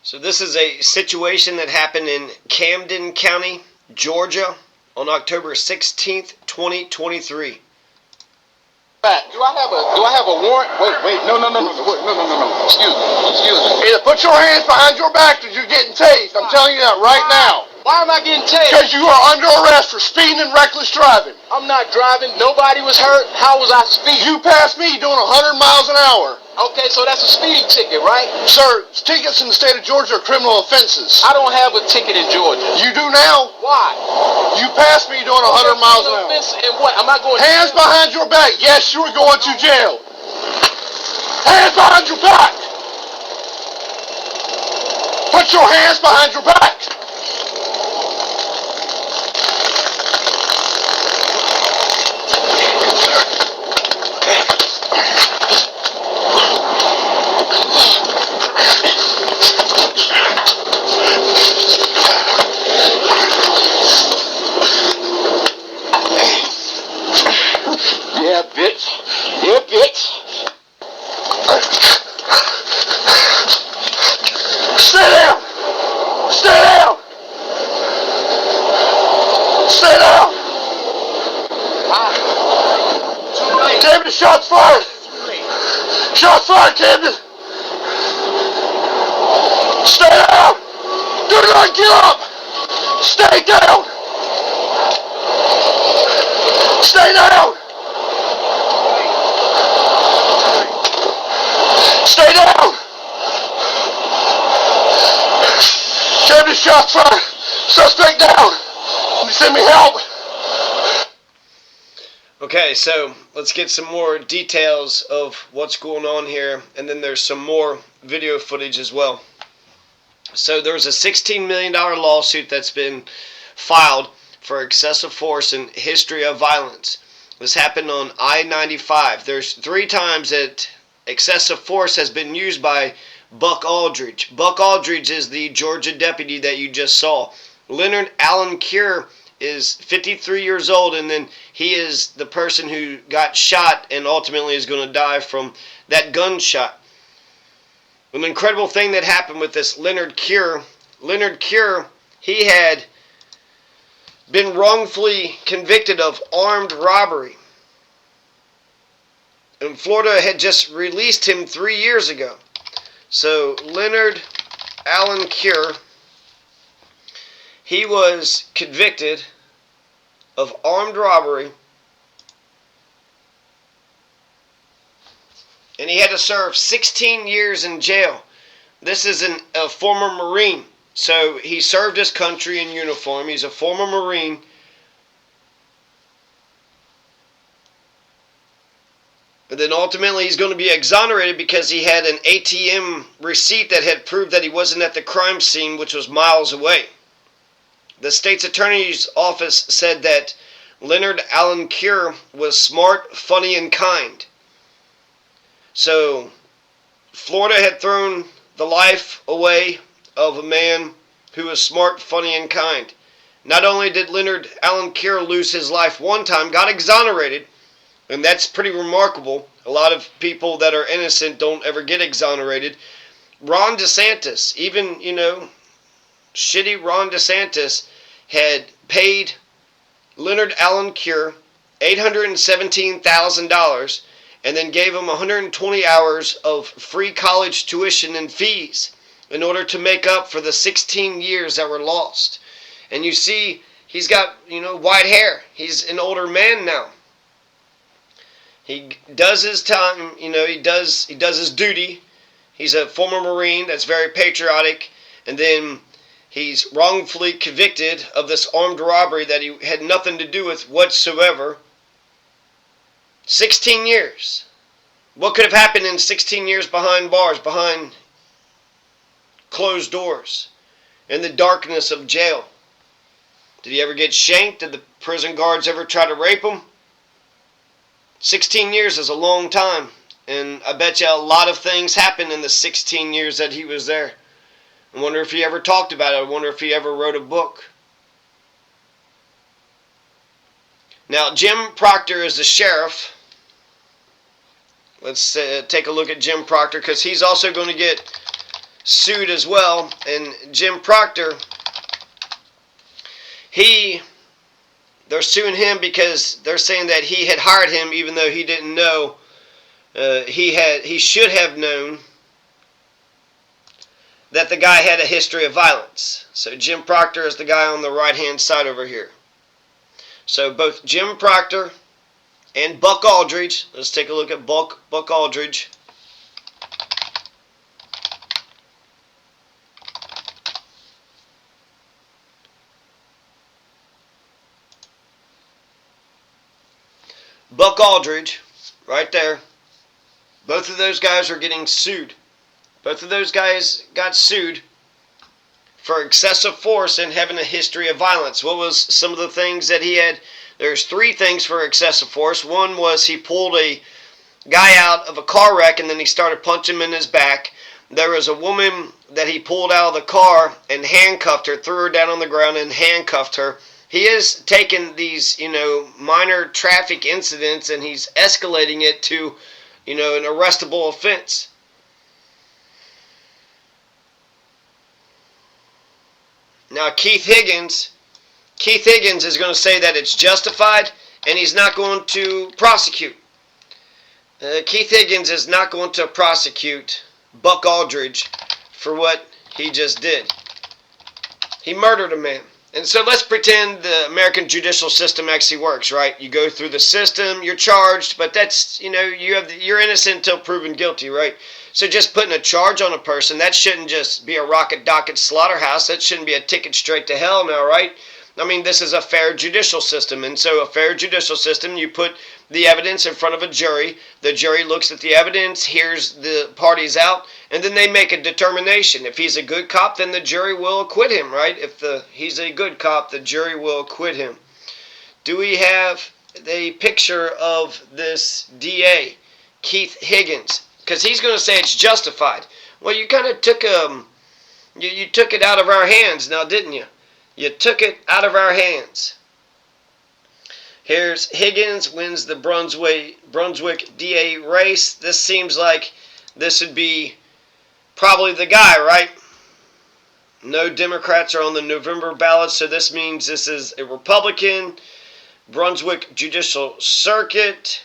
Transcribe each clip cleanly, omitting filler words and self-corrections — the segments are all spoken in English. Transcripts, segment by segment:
So this is a situation that happened in Camden County, Georgia on October 16th, 2023. Do I have a warrant? Wait, no. Excuse me. Either put your hands behind your back or you're getting tased. I'm telling you that right now. Why am I getting tased? Because you are under arrest for speeding and reckless driving. I'm not driving. Nobody was hurt. How was I speeding? You passed me doing 100 miles an hour. Okay, so that's a speeding ticket, right? Sir, tickets in the state of Georgia are criminal offenses. I don't have a ticket in Georgia. You do now? Why? You passed me doing 100 miles an hour. And what? Am I going Hands to jail? behind your back. Yes, you are going to jail. Hands behind your back. Put your hands behind your back. Yeah, bitch. Yeah, bitch. Stay down. Stay down. Stay down. Camden, shots fired. Shots fired, Camden. Stay down. Do not get up. Stay down. Stay down. Stay down! Camden, shots fired! Suspect down! Can you send me help? Okay, so let's get some more details of what's going on here, and then there's some more video footage as well. So there's a $16 million lawsuit that's been filed for excessive force and history of violence. This happened on I-95. There's 3 times that excessive force has been used by Buck Aldridge. Buck Aldridge is the Georgia deputy that you just saw. Leonard Cure is 53 years old, and then he is the person who got shot and ultimately is going to die from that gunshot. An incredible thing that happened with this Leonard Cure, he had been wrongfully convicted of armed robbery. And Florida had just released him 3 years ago. So Leonard Cure, he was convicted of armed robbery, and he had to serve 16 years in jail. This is a former Marine. So he served his country in uniform. He's a former Marine. And then ultimately he's going to be exonerated because he had an ATM receipt that had proved that he wasn't at the crime scene, which was miles away. The state's attorney's office said that Leonard Cure was smart, funny, and kind. So Florida had thrown the life away of a man who was smart, funny, and kind. Not only did Leonard Cure lose his life one time, got exonerated, and that's pretty remarkable. A lot of people that are innocent don't ever get exonerated. Ron DeSantis, even, shitty Ron DeSantis had paid Leonard Cure $817,000 and then gave him 120 hours of free college tuition and fees in order to make up for the 16 years that were lost. And you see, he's got, white hair. He's an older man now. He does his time, he does his duty. He's a former Marine that's very patriotic, and then he's wrongfully convicted of this armed robbery that he had nothing to do with whatsoever. 16 years. What could have happened in 16 years behind bars, behind closed doors, in the darkness of jail? Did he ever get shanked? Did the prison guards ever try to rape him? 16 years is a long time, and I bet you a lot of things happened in the 16 years that he was there. I wonder if he ever talked about it. I wonder if he ever wrote a book. Now, Jim Proctor is the sheriff. Let's take a look at Jim Proctor, because he's also going to get sued as well. And Jim Proctor, they're suing him because they're saying that he had hired him even though he didn't know. He should have known that the guy had a history of violence. So Jim Proctor is the guy on the right-hand side over here. So both Jim Proctor and Buck Aldridge. Let's take a look at Buck Aldridge. Buck Aldridge, right there. Both of those guys are getting sued. Both of those guys got sued for excessive force and having a history of violence. What was some of the things that he had? There's 3 things for excessive force. One was he pulled a guy out of a car wreck and then he started punching him in his back. There was a woman that he pulled out of the car and handcuffed her, threw her down on the ground and handcuffed her. He has taken these, minor traffic incidents and he's escalating it to, an arrestable offense. Now, Keith Higgins is going to say that it's justified, and he's not going to prosecute. Keith Higgins is not going to prosecute Buck Aldridge for what he just did. He murdered a man. And so let's pretend the American judicial system actually works, right? You go through the system, you're charged, but that's, you're innocent until proven guilty, right? So just putting a charge on a person, that shouldn't just be a rocket docket slaughterhouse. That shouldn't be a ticket straight to hell now, right? I mean, this is a fair judicial system. And so a fair judicial system, you put the evidence in front of a jury. The jury looks at the evidence, hears the parties out, and then they make a determination. If he's a good cop, then the jury will acquit him, right? If he's a good cop, the jury will acquit him. Do we have a picture of this DA, Keith Higgins? Because he's going to say it's justified. Well, you kind of took you took it out of our hands now, didn't you? You took it out of our hands. Here's Higgins wins the Brunswick DA race. This seems like this would be probably the guy, right? No Democrats are on the November ballot, so this means this is a Republican. Brunswick Judicial Circuit.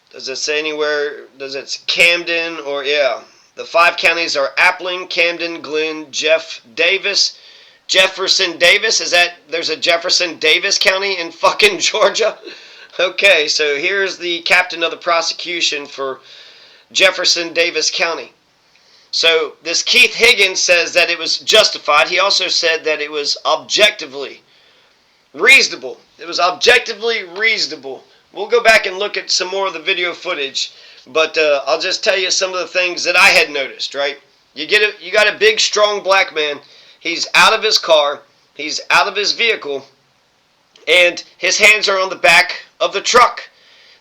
Does it say anywhere? Does it Camden or yeah? The 5 counties are Appling, Camden, Glenn, Jefferson Davis. Is that there's a Jefferson Davis County in fucking Georgia? Okay, so here's the captain of the prosecution for Jefferson Davis County. So this Keith Higgins says that it was justified. He also said that it was objectively reasonable. It was objectively reasonable. We'll go back and look at some more of the video footage, but I'll just tell you some of the things that I had noticed, right? You got a big, strong black man. He's out of his car. He's out of his vehicle, and his hands are on the back of the truck.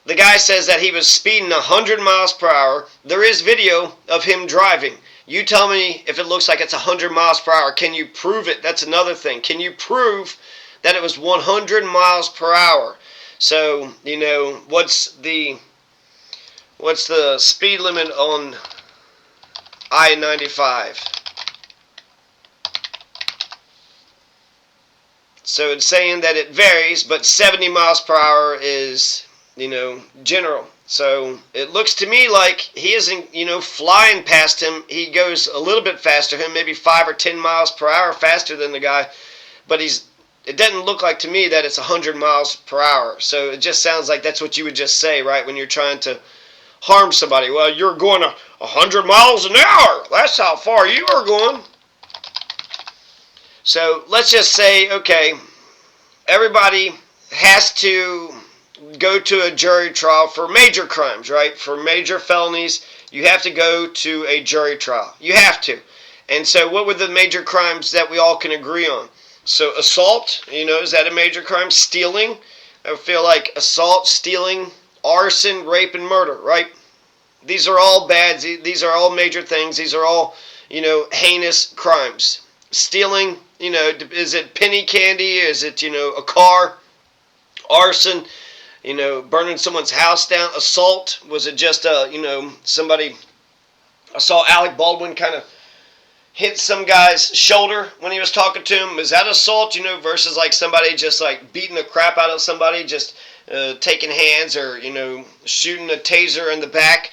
The guy says that he was speeding 100 miles per hour. There is video of him driving. You tell me if it looks like it's 100 miles per hour. Can you prove it? That's another thing. Can you prove that it was 100 miles per hour? So, what's the speed limit on I-95? So it's saying that it varies, but 70 miles per hour is, general. So it looks to me like he isn't, flying past him. He goes a little bit faster, maybe 5 or 10 miles per hour faster than the guy. But it doesn't look like to me that it's 100 miles per hour. So it just sounds like that's what you would just say, right, when you're trying to harm somebody. Well, you're going 100 miles an hour. That's how far you are going. So let's just say, okay, everybody has to go to a jury trial for major crimes, right? For major felonies, you have to go to a jury trial. You have to. And so what were the major crimes that we all can agree on? So assault, is that a major crime? Stealing, I feel like assault, stealing, arson, rape, and murder, right? These are all bad. These are all major things. These are all, heinous crimes. Stealing, is it penny candy? Is it, a car? Arson, burning someone's house down. Assault, was it just, somebody, I saw Alec Baldwin kind of, hit some guy's shoulder when he was talking to him. Is that assault, versus like somebody just like beating the crap out of somebody, just taking hands, or, shooting a taser in the back?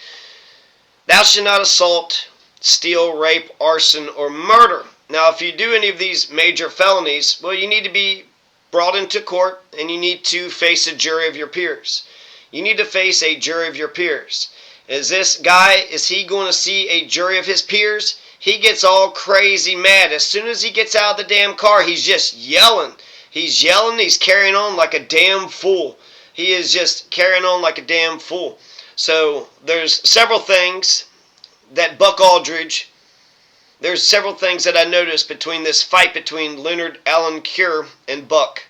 Thou shalt not assault, steal, rape, arson, or murder. Now, if you do any of these major felonies, well, you need to be brought into court, and you need to face a jury of your peers. You need to face a jury of your peers. Is this guy, is he going to see a jury of his peers? He gets all crazy mad. As soon as he gets out of the damn car, he's just yelling. He's yelling, he's carrying on like a damn fool. He is just carrying on like a damn fool. So, there's several things that Aldridge, there's several things that I noticed between this fight between Leonard Cure and Buck.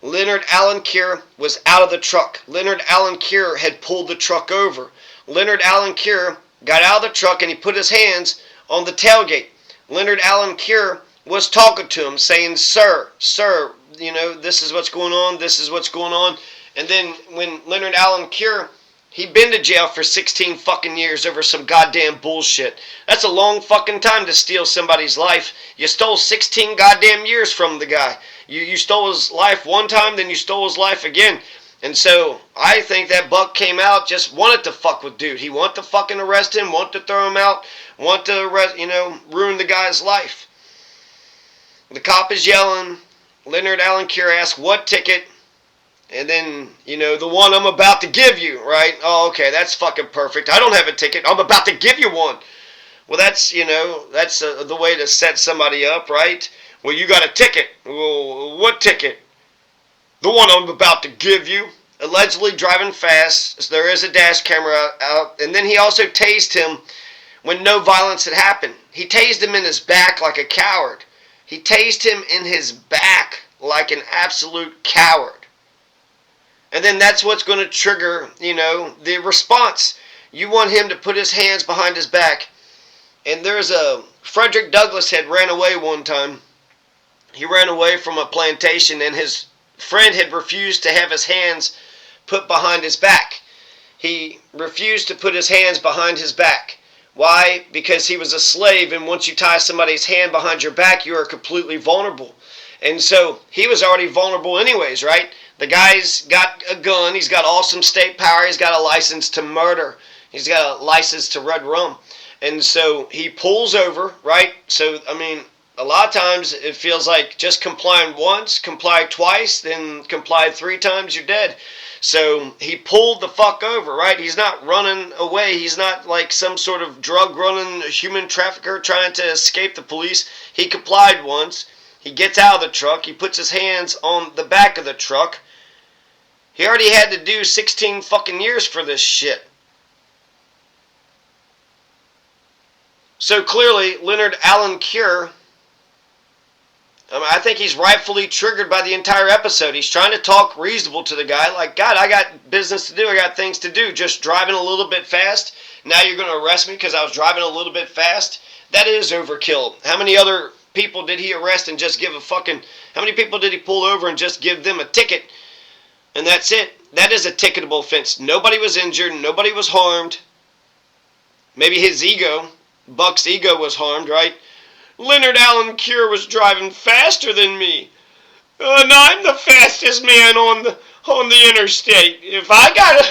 Leonard Cure was out of the truck. Leonard Cure had pulled the truck over. Leonard Cure got out of the truck and he put his hands on the tailgate. Leonard Cure was talking to him, saying, sir, this is what's going on, this is what's going on. And then when Leonard Cure, he'd been to jail for 16 fucking years over some goddamn bullshit. That's a long fucking time to steal somebody's life. You stole 16 goddamn years from the guy. You stole his life one time, then you stole his life again. And so, I think that Buck came out, just wanted to fuck with dude. He wanted to fucking arrest him, wanted to throw him out, wanted to arrest, ruin the guy's life. The cop is yelling. Leonard Cure asks, what ticket? And then, the one I'm about to give you, right? Oh, okay, that's fucking perfect. I don't have a ticket. I'm about to give you one. Well, that's the way to set somebody up, right? Well, you got a ticket. Well, what ticket? The one I'm about to give you. Allegedly driving fast. So there is a dash camera out. And then he also tased him when no violence had happened. He tased him in his back like a coward. He tased him in his back like an absolute coward. And then that's what's going to trigger, the response. You want him to put his hands behind his back. And there's Frederick Douglass had ran away one time. He ran away from a plantation, and his friend had refused to have his hands put behind his back. He refused to put his hands behind his back. Why? Because he was a slave, and once you tie somebody's hand behind your back, you are completely vulnerable. And so, he was already vulnerable anyways, right? The guy's got a gun, he's got awesome state power, he's got a license to murder, he's got a license to red rum. And so, he pulls over, right? So, a lot of times it feels like just complying once, comply twice, then comply 3 times, you're dead. So he pulled the fuck over, right? He's not running away. He's not like some sort of drug running human trafficker trying to escape the police. He complied once. He gets out of the truck. He puts his hands on the back of the truck. He already had to do 16 fucking years for this shit. So clearly, Leonard Cure, I think he's rightfully triggered by the entire episode. He's trying to talk reasonable to the guy. Like, God, I got business to do. I got things to do. Just driving a little bit fast. Now you're going to arrest me because I was driving a little bit fast? That is overkill. How many other people did he arrest and just give a fucking... How many people did he pull over and just give them a ticket? And that's it. That is a ticketable offense. Nobody was injured. Nobody was harmed. Maybe his ego, Buck's ego was harmed, right? Leonard Cure was driving faster than me. And I'm the fastest man on the interstate. If I gotta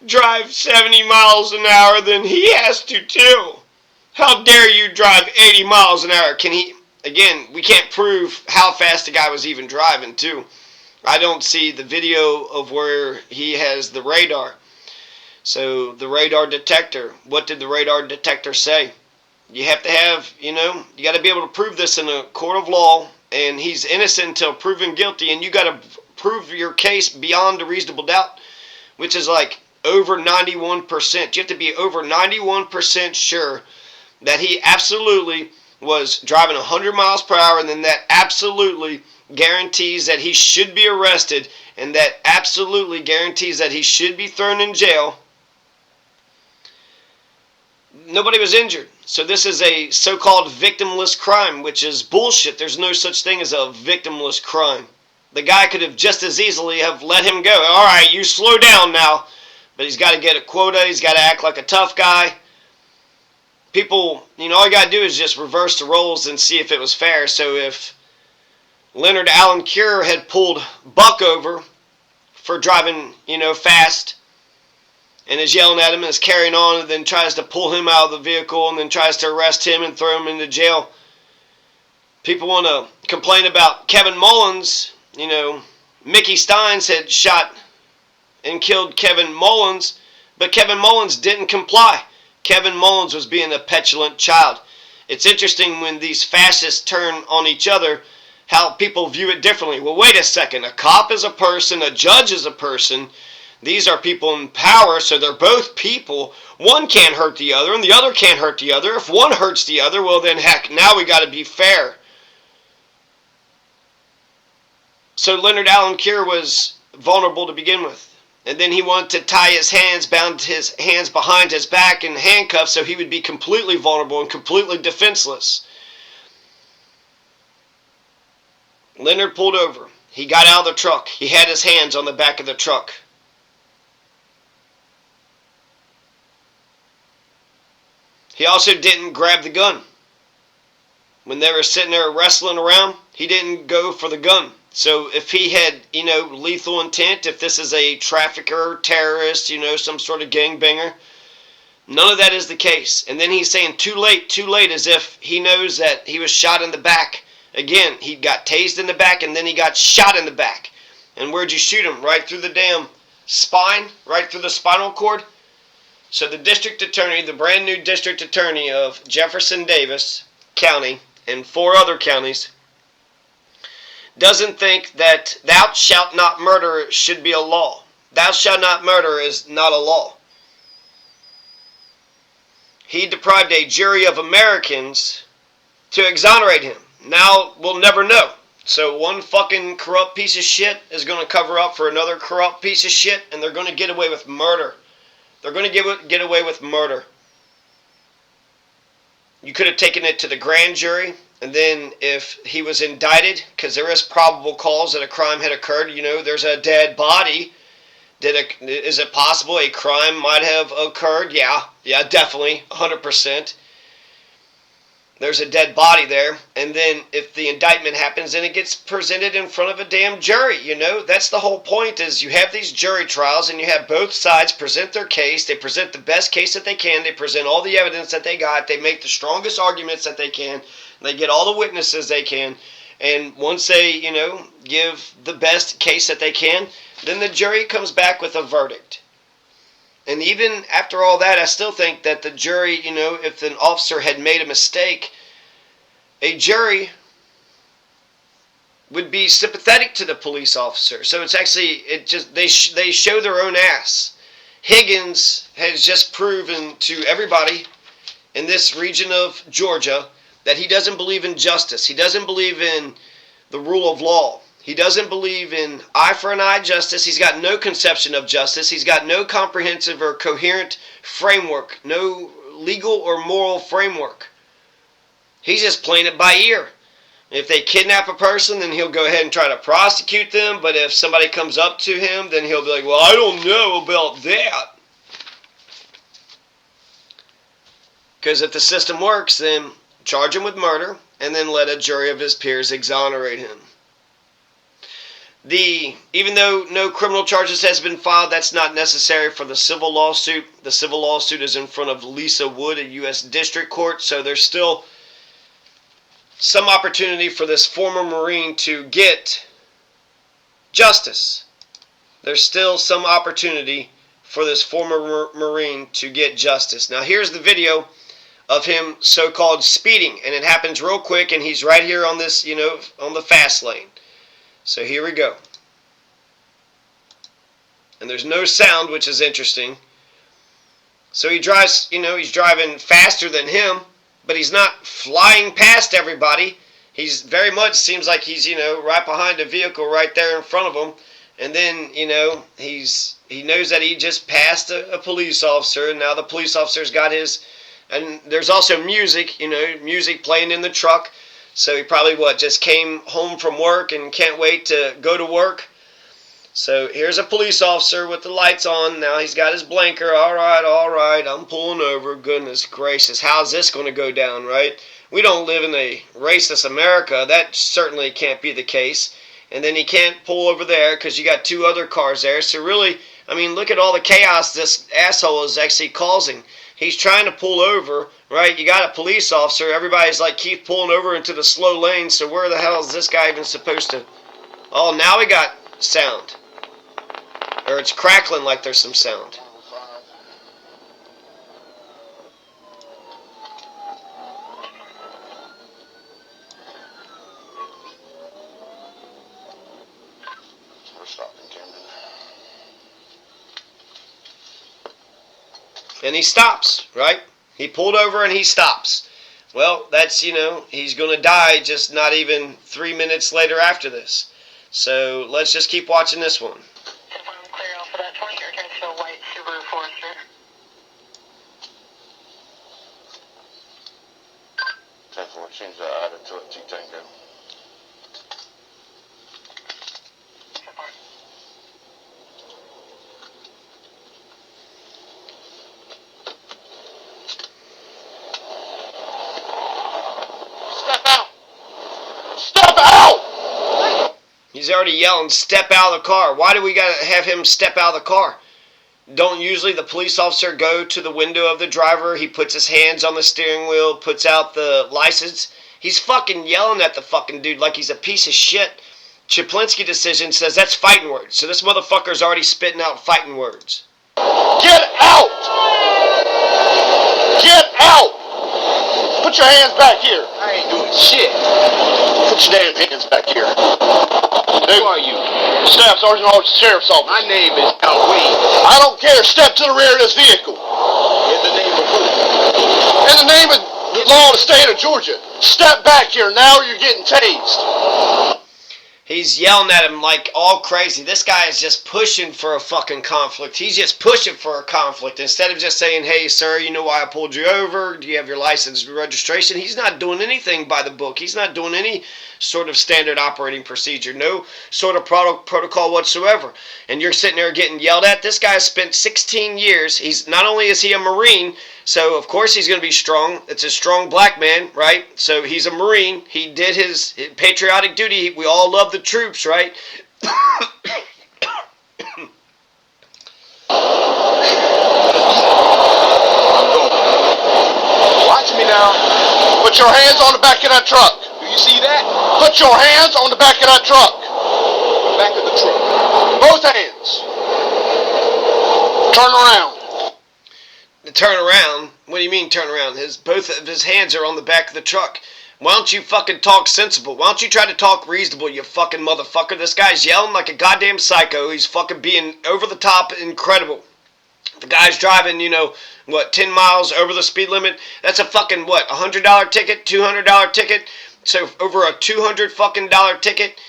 drive 70 miles an hour, then he has to too. How dare you drive 80 miles an hour? Can he... Again, we can't prove how fast the guy was even driving too. I don't see the video of where he has the radar. So, the radar detector. What did the radar detector say? You have to have, you got to be able to prove this in a court of law, and he's innocent until proven guilty, and you got to prove your case beyond a reasonable doubt, which is like over 91%. You have to be over 91% sure that he absolutely was driving 100 miles per hour, and then that absolutely guarantees that he should be arrested, and that absolutely guarantees that he should be thrown in jail. Nobody was injured. So this is a so-called victimless crime, which is bullshit. There's no such thing as a victimless crime. The guy could have just as easily have let him go. All right, you slow down now. But he's got to get a quota. He's got to act like a tough guy. people, all you got to do is just reverse the roles and see if it was fair. So if Leonard Cure had pulled Buck over for driving, fast, and is yelling at him and is carrying on, and then tries to pull him out of the vehicle and then tries to arrest him and throw him into jail. People want to complain about Kevin Mullins. Mickey Steins had shot and killed Kevin Mullins, but Kevin Mullins didn't comply. Kevin Mullins was being a petulant child. It's interesting when these fascists turn on each other, how people view it differently. Well, wait a second. A cop is a person. A judge is a person. These are people in power, so they're both people. One can't hurt the other, and the other can't hurt the other. If one hurts the other, well then heck, now we got to be fair. So Leonard Cure was vulnerable to begin with. And then he wanted to tie his hands, bound his hands behind his back in handcuffs so he would be completely vulnerable and completely defenseless. Leonard pulled over. He got out of the truck. He had his hands on the back of the truck. He also didn't grab the gun. When they were sitting there wrestling around, he didn't go for the gun. So if he had, lethal intent, if this is a trafficker, terrorist, some sort of gangbanger, none of that is the case. And then he's saying too late, as if he knows that he was shot in the back. Again, he got tased in the back and then he got shot in the back. And where'd you shoot him? Right through the damn spine, right through the spinal cord. So the district attorney, the brand new district attorney of Jefferson Davis County and 4 other counties, doesn't think that thou shalt not murder should be a law. Thou shalt not murder is not a law. He deprived a jury of Americans to exonerate him. Now we'll never know. So one fucking corrupt piece of shit is going to cover up for another corrupt piece of shit, and they're going to get away with murder. They're going to get away with murder. You could have taken it to the grand jury, and then if he was indicted, because there is probable cause that a crime had occurred, there's a dead body. Is it possible a crime might have occurred? Yeah, definitely, 100%. There's a dead body there, and then if the indictment happens, then it gets presented in front of a damn jury, That's the whole point, is you have these jury trials, and you have both sides present their case. They present the best case that they can. They present all the evidence that they got. They make the strongest arguments that they can. They get all the witnesses they can, and once they, give the best case that they can, then the jury comes back with a verdict. And even after all that, I still think that the jury, if an officer had made a mistake, a jury would be sympathetic to the police officer. So it's actually, they show their own ass. Higgins has just proven to everybody in this region of Georgia that he doesn't believe in justice. He doesn't believe in the rule of law. He doesn't believe in eye for an eye justice. He's got no conception of justice. He's got no comprehensive or coherent framework, no legal or moral framework. He's just playing it by ear. If they kidnap a person, then he'll go ahead and try to prosecute them. But if somebody comes up to him, then he'll be like, well, I don't know about that. Because if the system works, then charge him with murder and then let a jury of his peers exonerate him. Even though no criminal charges has been filed, that's not necessary for the civil lawsuit. The civil lawsuit is in front of Lisa Wood at U.S. District Court, so there's still some opportunity for this former Marine to get justice. There's still some opportunity for this former Marine to get justice. Now here's the video of him so-called speeding, and it happens real quick, and he's right here on this, on the fast lane. So here we go. And there's no sound, which is interesting. So he drives, he's driving faster than him, but he's not flying past everybody. He's very much seems like he's, right behind a vehicle right there in front of him. And then, he knows that he just passed a police officer, and now the police officer's got his, and there's also music, music playing in the truck. So he probably, just came home from work and can't wait to go to work. So here's a police officer with the lights on. Now he's got his blinker. All right, I'm pulling over. Goodness gracious, how's this going to go down, right? We don't live in a racist America. That certainly can't be the case. And then he can't pull over there because you got two other cars there. So really, I mean, look at all the chaos this asshole is actually causing. He's trying to pull over, right? You got a police officer. Everybody's like, keep pulling over into the slow lane. So where the hell is this guy even supposed to? Oh, now we got sound. Or it's crackling like there's some sound. And he stops, right? He pulled over and he stops. Well, that's, he's going to die just not even 3 minutes later after this. So let's just keep watching this one. Change that out to a T-Tango. Step out! Step out! He's already yelling, step out of the car. Why do we got to have him step out of the car? Don't usually the police officer go to the window of the driver? He puts his hands on the steering wheel, puts out the license. He's fucking yelling at the fucking dude like he's a piece of shit. Chaplinsky decision says that's fighting words. So this motherfucker's already spitting out fighting words. Get out! Get out! Put your hands back here. I ain't doing shit. Put your damn hands back here. Who are you? Staff Sergeant Aldridge, Sheriff's Office. My name is Wade. I don't care. Step to the rear of this vehicle. In the name of who? In the name of the law of the state of Georgia. Step back here now or you're getting tased. He's yelling at him like all crazy. This guy is just pushing for a fucking conflict. He's just pushing for a conflict. Instead of just saying, hey, sir, you know why I pulled you over? Do you have your license and registration? He's not doing anything by the book. He's not doing any sort of standard operating procedure. No sort of protocol whatsoever. And you're sitting there getting yelled at. This guy spent 16 years. He's not only is he a Marine, so of course he's going to be strong. It's a strong black man, right? So he's a Marine. He did his patriotic duty. We all love the troops, right? Watch me now. Put your hands on the back of that truck. Do you see that? Put your hands on the back of that truck. Back of the truck. Both hands. Turn around. Turn around? What do you mean turn around? Both of his hands are on the back of the truck. Why don't you fucking talk sensible? Why don't you try to talk reasonable, you fucking motherfucker? This guy's yelling like a goddamn psycho. He's fucking being over the top incredible. The guy's driving, 10 miles over the speed limit. That's a fucking, $100 ticket? $200 ticket? So over a $200 fucking ticket,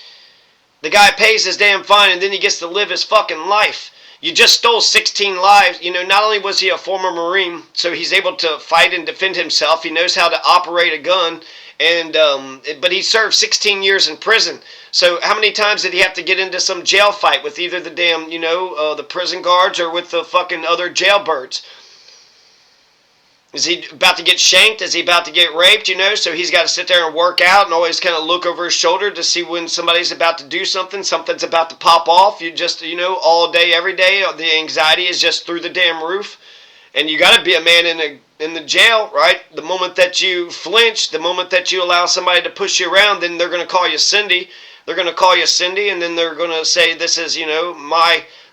the guy pays his damn fine and then he gets to live his fucking life. You just stole 16 lives. Not only was he a former Marine, so he's able to fight and defend himself. He knows how to operate a gun, but he served 16 years in prison. So how many times did he have to get into some jail fight with either the damn, the prison guards or with the fucking other jailbirds? Is he about to get shanked? Is he about to get raped, So he's got to sit there and work out and always kind of look over his shoulder to see when somebody's about to do something. Something's about to pop off. You just, all day, every day, the anxiety is just through the damn roof. And you got to be a man in the jail, right? The moment that you flinch, the moment that you allow somebody to push you around, then they're going to call you Cindy. They're going to call you Cindy, and then they're going to say, this is,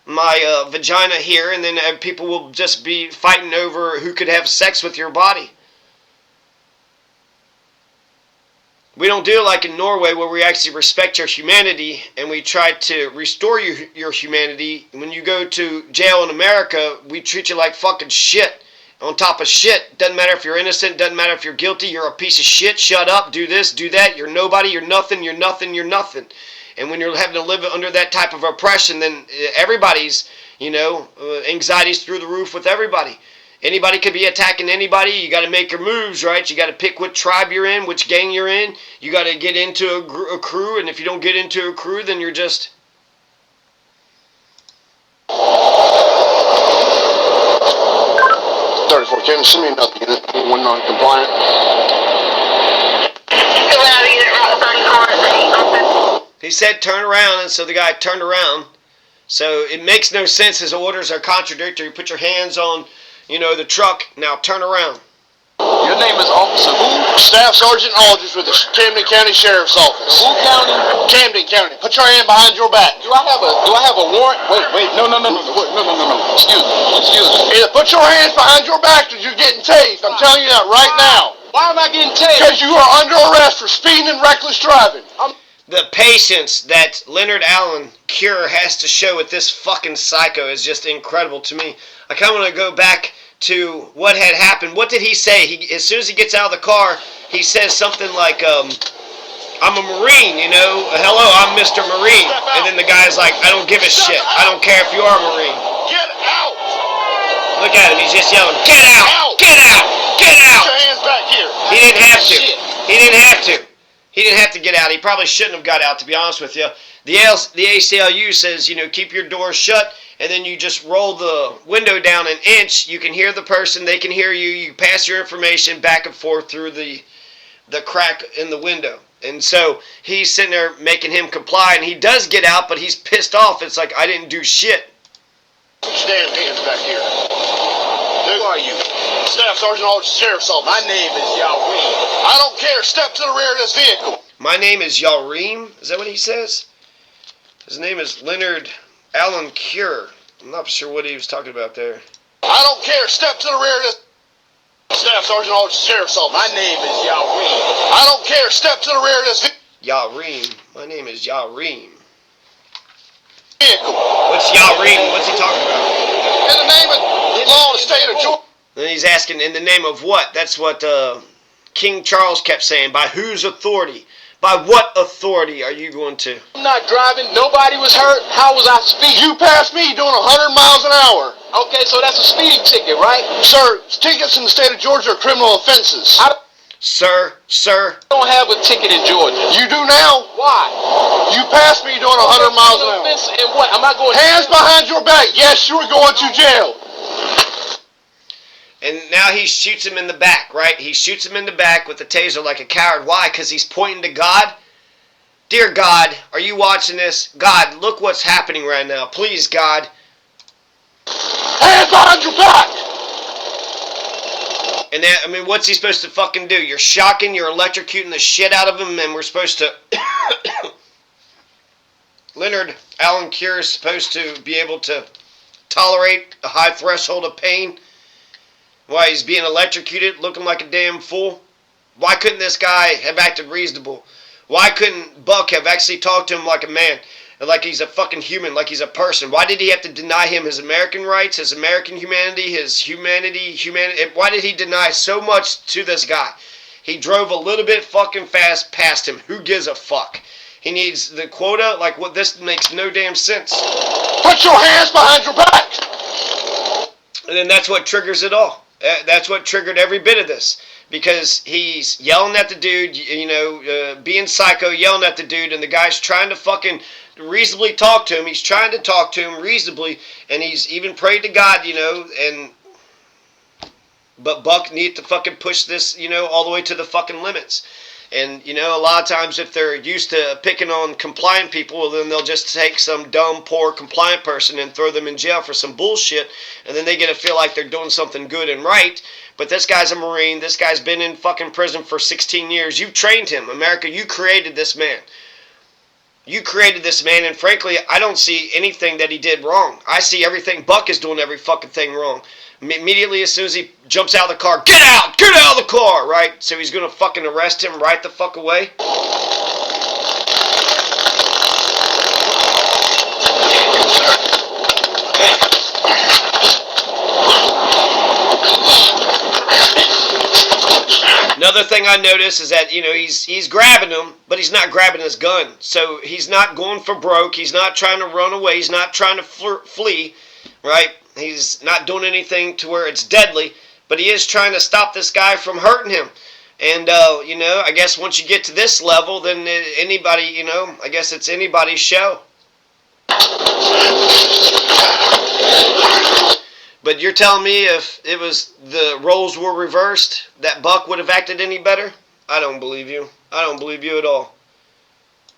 my vagina here, and then people will just be fighting over who could have sex with your body. We don't do it like in Norway where we actually respect your humanity and we try to restore your humanity. When you go to jail in America, we treat you like fucking shit. On top of shit. Doesn't matter if you're innocent, doesn't matter if you're guilty, you're a piece of shit, shut up, do this, do that, you're nobody, you're nothing, you're nothing, you're nothing. And when you're having to live under that type of oppression, then everybody's, anxiety's through the roof with everybody. Anybody could be attacking anybody. You got to make your moves, right? You got to pick what tribe you're in, which gang you're in. You got to get into a crew, and if you don't get into a crew, then you're just... 34. Can you send me another unit? One non-compliant. He said turn around, and so the guy turned around. So it makes no sense. His orders are contradictory. Put your hands on, the truck. Now turn around. Your name is Officer who? Staff Sergeant Aldridge with the Camden County Sheriff's Office. Who county? Camden County. Put your hand behind your back. Do I have a warrant? Wait. No. Excuse me. Either put your hands behind your back or you're getting tased. I'm telling you that right now. Why am I getting tased? Because you are under arrest for speeding and reckless driving. The patience that Leonard Cure has to show with this fucking psycho is just incredible to me. I kind of want to go back to what had happened. What did he say? As soon as he gets out of the car, he says something like, I'm a Marine, hello, I'm Mr. Marine. And then the guy's like, I don't give a shit. I don't care if you are a Marine. Get out! Look at him, he's just yelling, get out! Get out! Get out! Put your hands back here. He didn't have to. He didn't have to. He didn't have to get out. He probably shouldn't have got out, to be honest with you. The ACLU says, keep your doors shut, and then you just roll the window down an inch. You can hear the person. They can hear you. You pass your information back and forth through the crack in the window. And so he's sitting there making him comply, and he does get out, but he's pissed off. It's like, I didn't do shit. Put your damn hands back here. Who are you? Staff Sergeant Aldridge, Sheriff's Office. My name is Yahweh. I don't care. Step to the rear of this vehicle. My name is Yalreem. Is that what he says? His name is Leonard Cure. I'm not sure what he was talking about there. I don't care. Step to the rear of this. Staff Sergeant Aldridge, Sheriff's Office. My name is Yahweh. I don't care. Step to the rear of this Yalreem. My name is Yalreem. vehicle. What's Yalreem? What's he talking about? In the name of the law of the state of Georgia. Then he's asking, in the name of what? That's what King Charles kept saying. By whose authority? By what authority are you going to? I'm not driving. Nobody was hurt. How was I speeding? You passed me doing 100 miles an hour. Okay, so that's a speeding ticket, right? Sir, tickets in the state of Georgia are criminal offenses. I Sir, don't have a ticket in Georgia. You do now? Why? You passed me doing 100 miles an hour. And what? Am I going Hands behind your back. Yes, you are going to jail. and now he shoots him in the back, right? He shoots him in the back with the taser like a coward. Why? Because he's pointing to God? Dear God, are you watching this? God, look what's happening right now. Please, God. Hands behind your back. And that, what's he supposed to fucking do? You're shocking, you're electrocuting the shit out of him, and we're supposed to... Leonard Cure is supposed to be able to tolerate a high threshold of pain while he's being electrocuted, looking like a damn fool. Why couldn't this guy have acted reasonable? Why couldn't Buck have actually talked to him like a man? Like he's a fucking human, like he's a person. Why did he have to deny him his American rights, his American humanity, his humanity? Why did he deny so much to this guy? He drove a little bit fucking fast past him. Who gives a fuck? He needs the quota. Like, what? This makes no damn sense. Put your hands behind your back. And then that's what triggers it all. That's what triggered every bit of this. Because he's yelling at the dude, being psycho, yelling at the dude, and the guy's trying to fucking reasonably talk to him. He's trying to talk to him reasonably, and he's even prayed to God, but Buck needs to fucking push this, all the way to the fucking limits. And, a lot of times if they're used to picking on compliant people, well, then they'll just take some dumb, poor, compliant person and throw them in jail for some bullshit, and then they get to feel like they're doing something good and right. But this guy's a Marine. This guy's been in fucking prison for 16 years. You trained him. America, you created this man. You created this man, and frankly, I don't see anything that he did wrong. I see everything. Buck is doing every fucking thing wrong. Immediately, as soon as he jumps out of the car, get out of the car, right? So he's going to fucking arrest him right the fuck away. Another thing I noticed is that, he's grabbing him, but he's not grabbing his gun. So he's not going for broke. He's not trying to run away. He's not trying to flee, right? He's not doing anything to where it's deadly, but he is trying to stop this guy from hurting him. And, I guess once you get to this level, then anybody, I guess it's anybody's show. But you're telling me if it was the roles were reversed, that Buck would have acted any better? I don't believe you. I don't believe you at all.